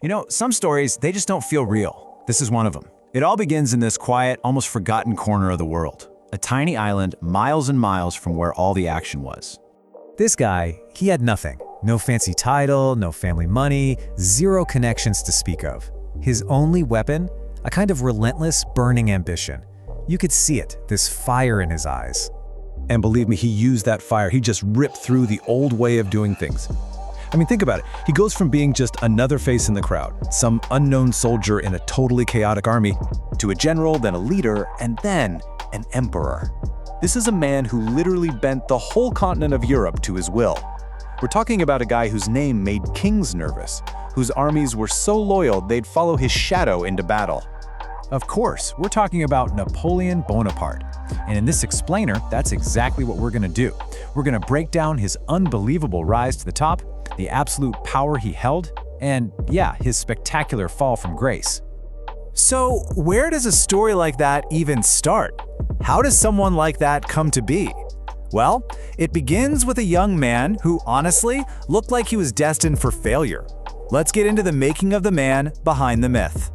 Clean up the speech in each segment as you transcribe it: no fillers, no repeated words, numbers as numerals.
You know, some stories, they just don't feel real. This is one of them. It all begins in this quiet, almost forgotten corner of the world. A tiny island miles and miles from where all the action was. This guy, he had nothing. No fancy title, no family money, zero connections to speak of. His only weapon? A kind of relentless, burning ambition. You could see it, this fire in his eyes. And believe me, he used that fire. He just ripped through the old way of doing things. I mean, think about it. He goes from being just another face in the crowd, some unknown soldier in a totally chaotic army, to a general, then a leader, and then an emperor. This is a man who literally bent the whole continent of Europe to his will. We're talking about a guy whose name made kings nervous, whose armies were so loyal they'd follow his shadow into battle. Of course, we're talking about Napoleon Bonaparte. And in this explainer, that's exactly what we're gonna do. We're gonna break down his unbelievable rise to the top, the absolute power he held, and yeah, his spectacular fall from grace. So, where does a story like that even start? How does someone like that come to be? Well, it begins with a young man who honestly looked like he was destined for failure. Let's get into the making of the man behind the myth.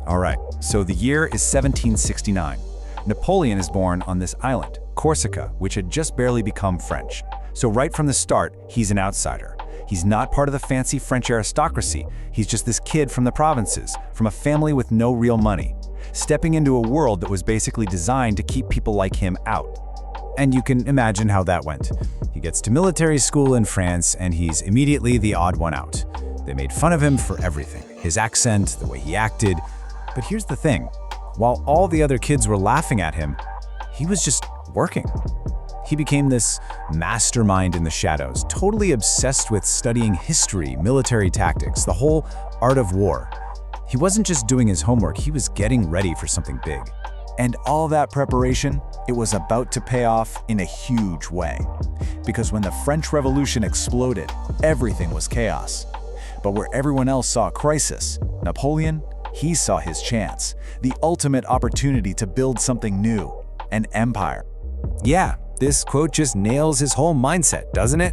All right, so the year is 1769. Napoleon is born on this island, Corsica, which had just barely become French. So right from the start, he's an outsider. He's not part of the fancy French aristocracy. He's just this kid from the provinces, from a family with no real money, stepping into a world that was basically designed to keep people like him out. And you can imagine how that went. He gets to military school in France, and he's immediately the odd one out. They made fun of him for everything, his accent, the way he acted. But here's the thing, while all the other kids were laughing at him, he was just working. He became this mastermind in the shadows, totally obsessed with studying history, military tactics, the whole art of war. He wasn't just doing his homework, he was getting ready for something big. And all that preparation, it was about to pay off in a huge way. Because when the French Revolution exploded, everything was chaos. But where everyone else saw a crisis, Napoleon, he saw his chance, the ultimate opportunity to build something new, an empire. Yeah, this quote just nails his whole mindset, doesn't it?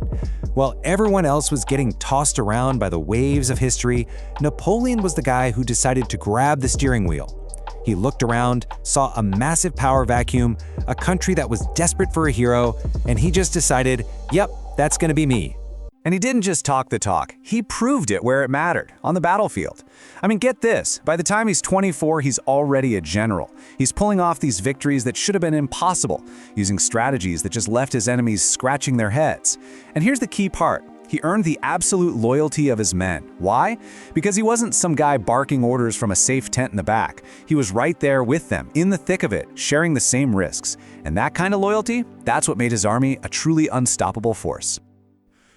While everyone else was getting tossed around by the waves of history, Napoleon was the guy who decided to grab the steering wheel. He looked around, saw a massive power vacuum, a country that was desperate for a hero, and he just decided, yep, that's gonna be me. And he didn't just talk the talk, he proved it where it mattered, on the battlefield. I mean, get this, by the time he's 24, he's already a general. He's pulling off these victories that should have been impossible, using strategies that just left his enemies scratching their heads. And here's the key part, he earned the absolute loyalty of his men. Why? Because he wasn't some guy barking orders from a safe tent in the back. He was right there with them, in the thick of it, sharing the same risks. And that kind of loyalty, that's what made his army a truly unstoppable force.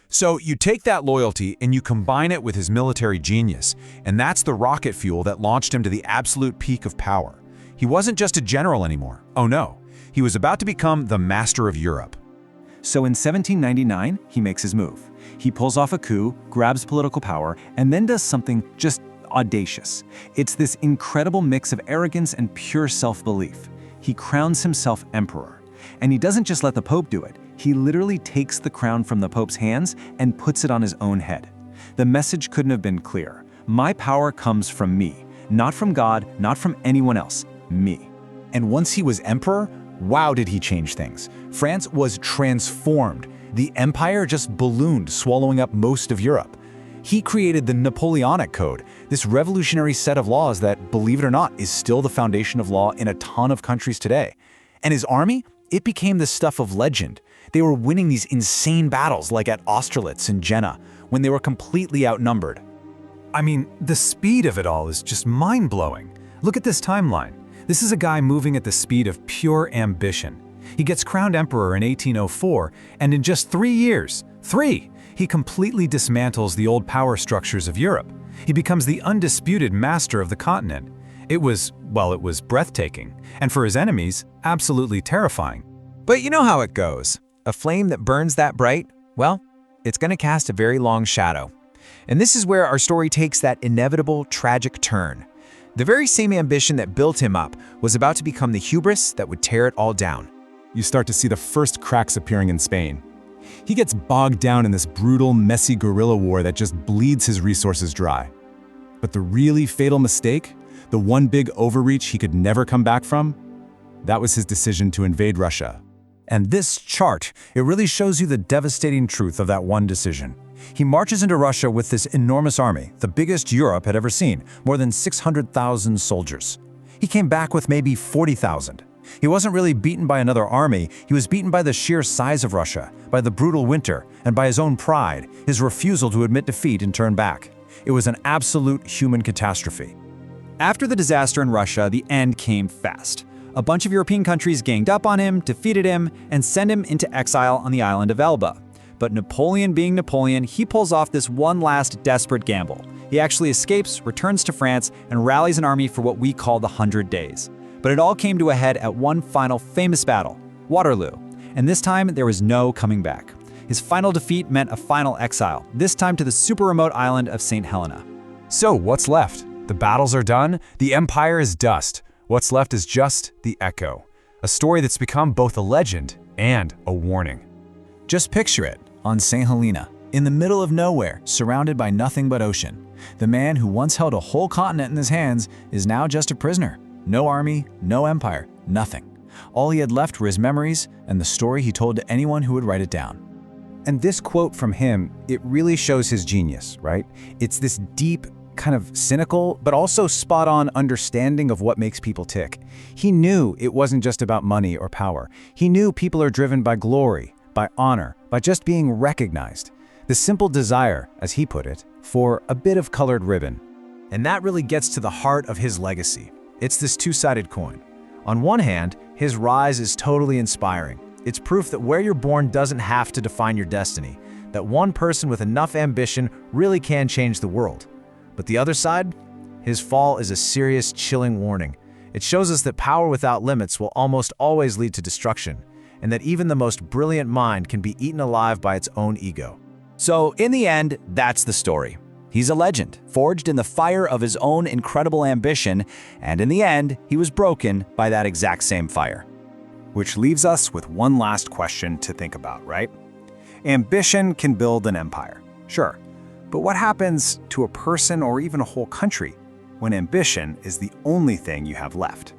So you take that loyalty and you combine it with his military genius, and that's the rocket fuel that launched him to the absolute peak of power. He wasn't just a general anymore. Oh no, he was about to become the master of Europe. So in 1799, he makes his move. He pulls off a coup, grabs political power, and then does something just audacious. It's this incredible mix of arrogance and pure self-belief. He crowns himself emperor. And he doesn't just let the Pope do it. He literally takes the crown from the Pope's hands and puts it on his own head. The message couldn't have been clearer. My power comes from me, not from God, not from anyone else, me. And once he was emperor, wow, did he change things. France was transformed. The empire just ballooned, swallowing up most of Europe. He created the Napoleonic Code, this revolutionary set of laws that, believe it or not, is still the foundation of law in a ton of countries today. And his army? It became the stuff of legend. They were winning these insane battles like at Austerlitz and Jena, when they were completely outnumbered. I mean, the speed of it all is just mind-blowing. Look at this timeline. This is a guy moving at the speed of pure ambition. He gets crowned emperor in 1804, and in just 3 years, he completely dismantles the old power structures of Europe. He becomes the undisputed master of the continent. It was breathtaking, and for his enemies, absolutely terrifying. But you know how it goes. A flame that burns that bright, well, it's going to cast a very long shadow. And this is where our story takes that inevitable, tragic turn. The very same ambition that built him up was about to become the hubris that would tear it all down. You start to see the first cracks appearing in Spain. He gets bogged down in this brutal, messy guerrilla war that just bleeds his resources dry. But the really fatal mistake, the one big overreach he could never come back from, that was his decision to invade Russia. And this chart, it really shows you the devastating truth of that one decision. He marches into Russia with this enormous army, the biggest Europe had ever seen, more than 600,000 soldiers. He came back with maybe 40,000. He wasn't really beaten by another army, he was beaten by the sheer size of Russia, by the brutal winter, and by his own pride, his refusal to admit defeat and turn back. It was an absolute human catastrophe. After the disaster in Russia, the end came fast. A bunch of European countries ganged up on him, defeated him, and sent him into exile on the island of Elba. But Napoleon being Napoleon, he pulls off this one last desperate gamble. He actually escapes, returns to France, and rallies an army for what we call the 100 Days. But it all came to a head at one final famous battle, Waterloo. And this time, there was no coming back. His final defeat meant a final exile, this time to the super remote island of St. Helena. So what's left? The battles are done, the empire is dust. What's left is just the echo. A story that's become both a legend and a warning. Just picture it, on St. Helena, in the middle of nowhere, surrounded by nothing but ocean. The man who once held a whole continent in his hands is now just a prisoner. No army, no empire, nothing. All he had left were his memories and the story he told to anyone who would write it down. And this quote from him, it really shows his genius, right? It's this deep, kind of cynical, but also spot-on understanding of what makes people tick. He knew it wasn't just about money or power. He knew people are driven by glory, by honor, by just being recognized. The simple desire, as he put it, for a bit of colored ribbon. And that really gets to the heart of his legacy. It's this two-sided coin. On one hand, his rise is totally inspiring. It's proof that where you're born doesn't have to define your destiny, that one person with enough ambition really can change the world. But the other side? His fall is a serious, chilling warning. It shows us that power without limits will almost always lead to destruction, and that even the most brilliant mind can be eaten alive by its own ego. So, in the end, that's the story. He's a legend, forged in the fire of his own incredible ambition, and in the end, he was broken by that exact same fire. Which leaves us with one last question to think about, right? Ambition can build an empire, sure. But what happens to a person or even a whole country when ambition is the only thing you have left?